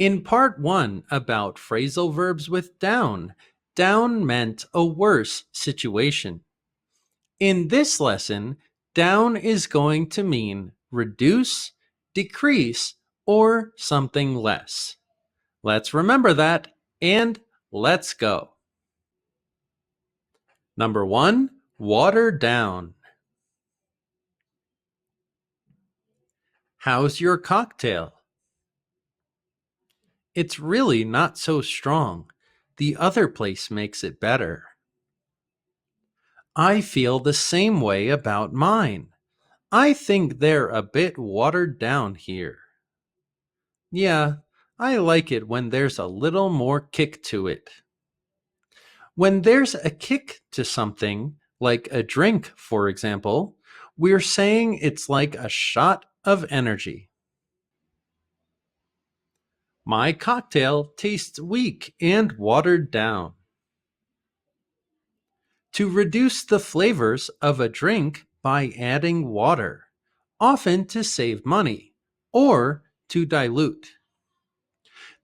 In part 1 about phrasal verbs with down, down meant a worse situation. In this lesson, down is going to mean reduce, decrease, or something less. Let's remember that, and let's go. Number 1, water down. How's your cocktail? It's really not so strong. The other place makes it better. I feel the same way about mine. I think they're a bit watered down here. Yeah, I like it when there's a little more kick to it. When there's a kick to something, like a drink, for example, we're saying it's like a shot of energy. My cocktail tastes weak and watered down. To reduce the flavors of a drink by adding water, often to save money, or to dilute.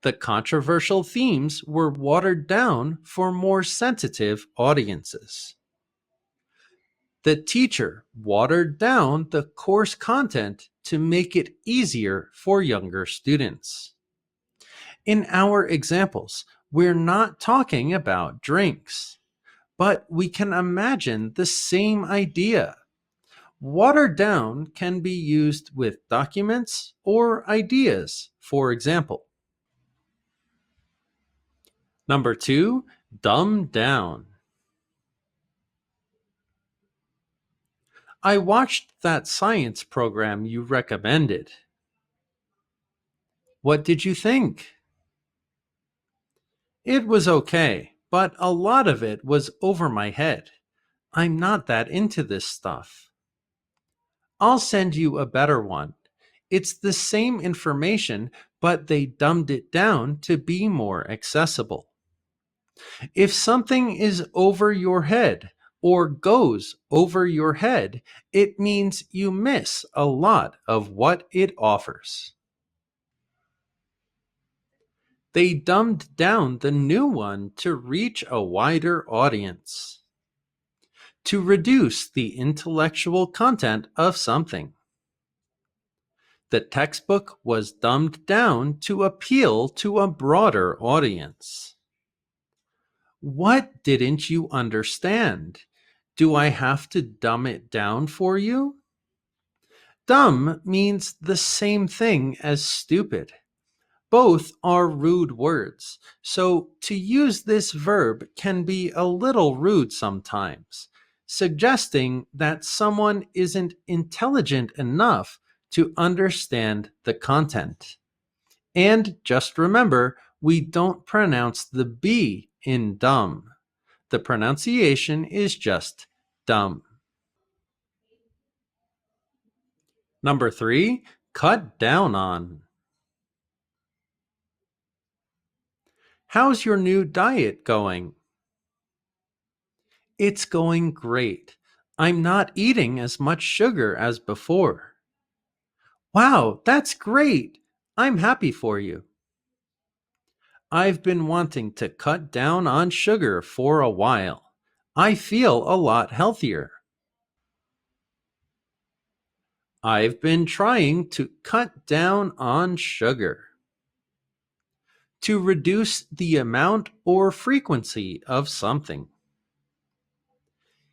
The controversial themes were watered down for more sensitive audiences. The teacher watered down the course content to make it easier for younger students. In our examples, we're not talking about drinks, but we can imagine the same idea. Watered down can be used with documents or ideas, for example. Number 2, dumb down. I watched that science program you recommended. What did you think? It was okay, but a lot of it was over my head. I'm not that into this stuff. I'll send you a better one. It's the same information, but they dumbed it down to be more accessible. If something is over your head or goes over your head, it means you miss a lot of what it offers. They dumbed down the new one to reach a wider audience, to reduce the intellectual content of something. The textbook was dumbed down to appeal to a broader audience. What didn't you understand? Do I have to dumb it down for you? Dumb means the same thing as stupid. Both are rude words, so to use this verb can be a little rude sometimes, suggesting that someone isn't intelligent enough to understand the content. And just remember, we don't pronounce the B in dumb. The pronunciation is just dumb. Number 3, cut down on. How's your new diet going? It's going great. I'm not eating as much sugar as before. Wow, that's great. I'm happy for you. I've been wanting to cut down on sugar for a while. I feel a lot healthier. I've been trying to cut down on sugar. To reduce the amount or frequency of something.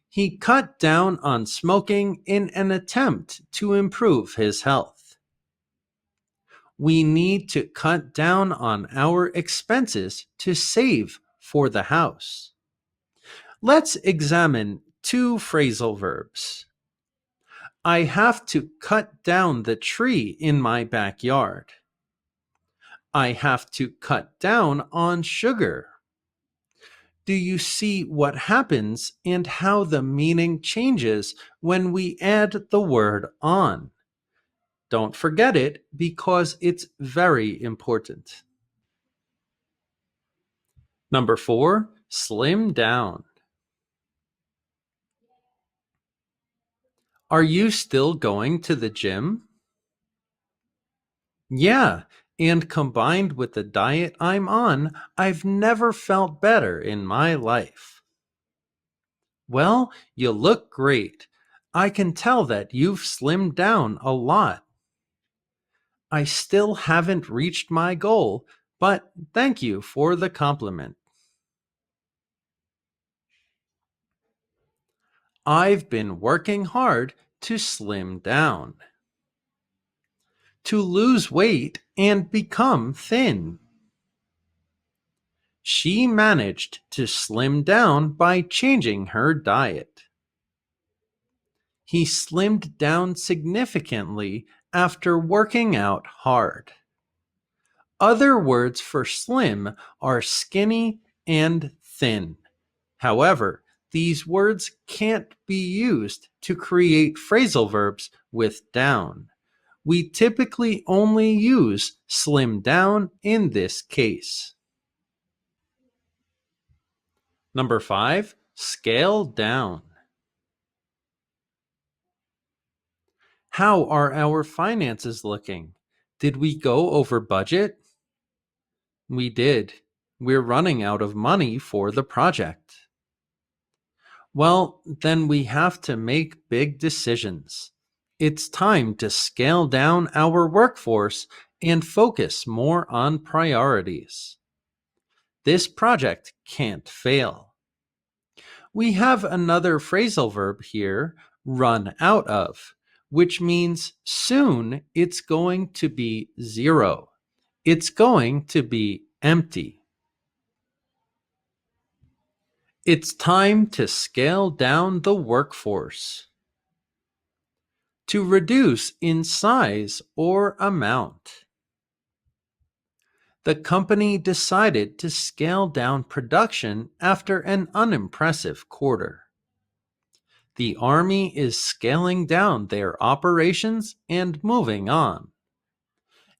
He cut down on smoking in an attempt to improve his health. We need to cut down on our expenses to save for the house. Let's examine 2 phrasal verbs. I have to cut down the tree in my backyard. I have to cut down on sugar. Do you see what happens and how the meaning changes when we add the word on? Don't forget it because it's very important. Number 4, slim down. Are you still going to the gym? Yeah, And combined with the diet I'm on, I've never felt better in my life. Well, you look great. I can tell that you've slimmed down a lot. I still haven't reached my goal, but thank you for the compliment. I've been working hard to slim down, to lose weight and become thin. She managed to slim down by changing her diet. He slimmed down significantly after working out hard. Other words for slim are skinny and thin. However, these words can't be used to create phrasal verbs with down. We typically only use slim down in this case. Number 5, scale down. How are our finances looking? Did we go over budget? We did. We're running out of money for the project. Well, then we have to make big decisions. It's time to scale down our workforce and focus more on priorities. This project can't fail. We have another phrasal verb here, run out of, which means soon it's going to be zero. It's going to be empty. It's time to scale down the workforce. To reduce in size or amount. The company decided to scale down production after an unimpressive quarter. The Army is scaling down their operations and moving on.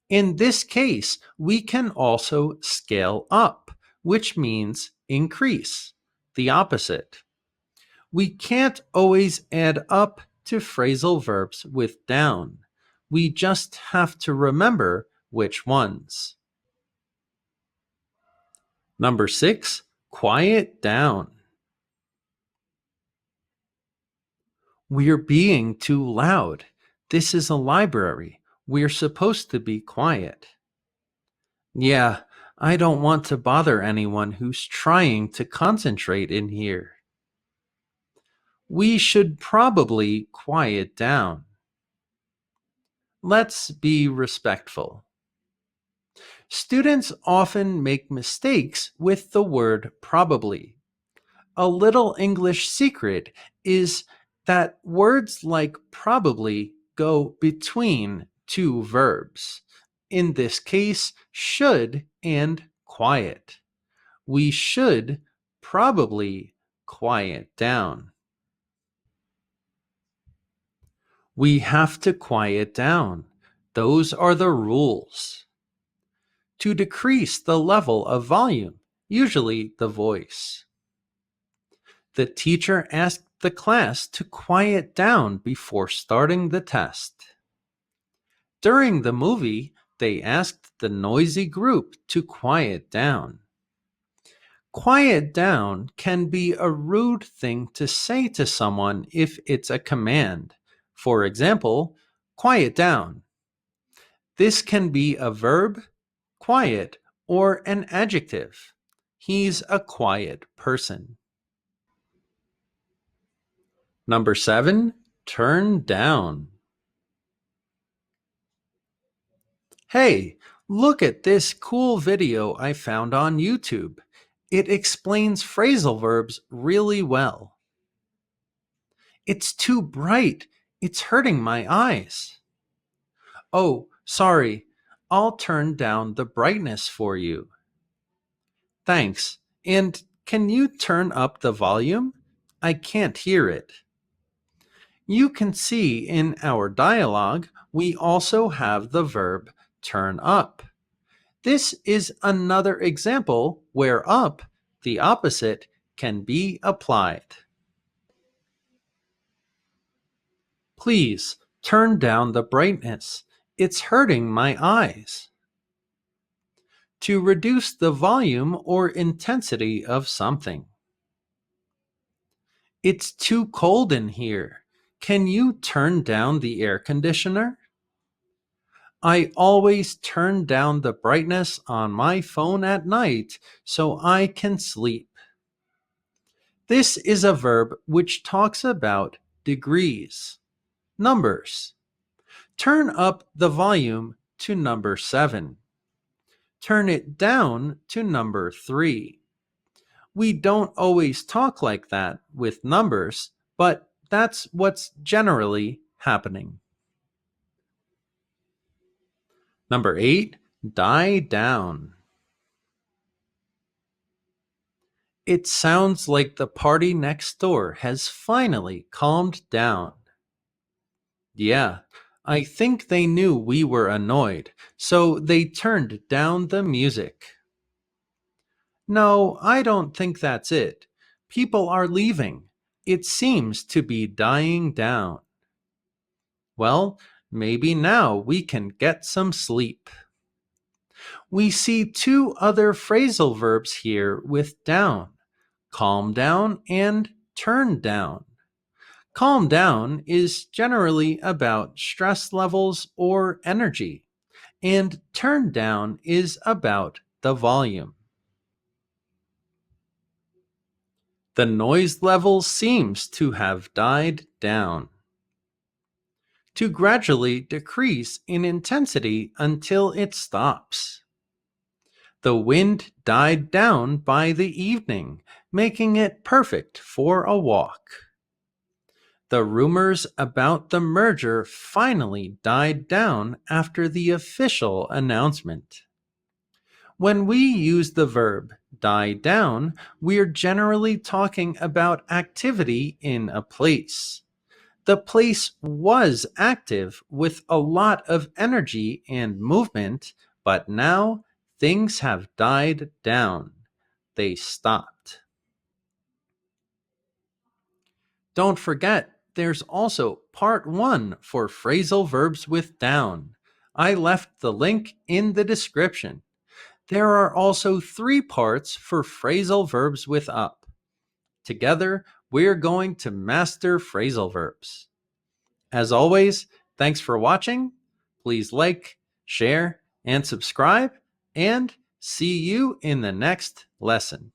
In this case, we can also scale up, which means increase, the opposite. We can't always add up to phrasal verbs with down. We just have to remember which ones. Number 6, quiet down. We're being too loud. This is a library. We're supposed to be quiet. Yeah, I don't want to bother anyone who's trying to concentrate in here. We should probably quiet down. Let's be respectful. Students often make mistakes with the word probably. A little English secret is that words like probably go between two verbs. In this case, should and quiet. We should probably quiet down. We have to quiet down. Those are the rules. To decrease the level of volume, usually the voice. The teacher asked the class to quiet down before starting the test. During the movie, they asked the noisy group to quiet down. Quiet down can be a rude thing to say to someone if it's a command. For example, quiet down. This can be a verb, quiet, or an adjective. He's a quiet person. Number 7, turn down. Hey, look at this cool video I found on YouTube. It explains phrasal verbs really well. It's too bright. It's hurting my eyes. Oh, sorry. I'll turn down the brightness for you. Thanks. And can you turn up the volume? I can't hear it. You can see in our dialogue, we also have the verb turn up. This is another example where up, the opposite, can be applied. Please turn down the brightness. It's hurting my eyes. to reduce the volume or intensity of something. It's too cold in here. Can you turn down the air conditioner? I always turn down the brightness on my phone at night so I can sleep. This is a verb which talks about degrees, numbers. Turn up the volume to number 7. Turn it down to number 3. We don't always talk like that with numbers, but that's what's generally happening. Number 8, die down. It sounds like the party next door has finally calmed down. Yeah, I think they knew we were annoyed, so they turned down the music. No, I don't think that's it. People are leaving. It seems to be dying down. Well, maybe now we can get some sleep. We see 2 other phrasal verbs here with down: calm down and turn down. Calm down is generally about stress levels or energy, and turn down is about the volume. The noise level seems to have died down. To gradually decrease in intensity until it stops. The wind died down by the evening, making it perfect for a walk. The rumors about the merger finally died down after the official announcement. When we use the verb die down, we're generally talking about activity in a place. The place was active with a lot of energy and movement, but now things have died down. They stopped. Don't forget, there's also part 1 for phrasal verbs with down. I left the link in the description. There are also 3 parts for phrasal verbs with up. Together, we're going to master phrasal verbs. As always, thanks for watching. Please like, share, and subscribe, and see you in the next lesson.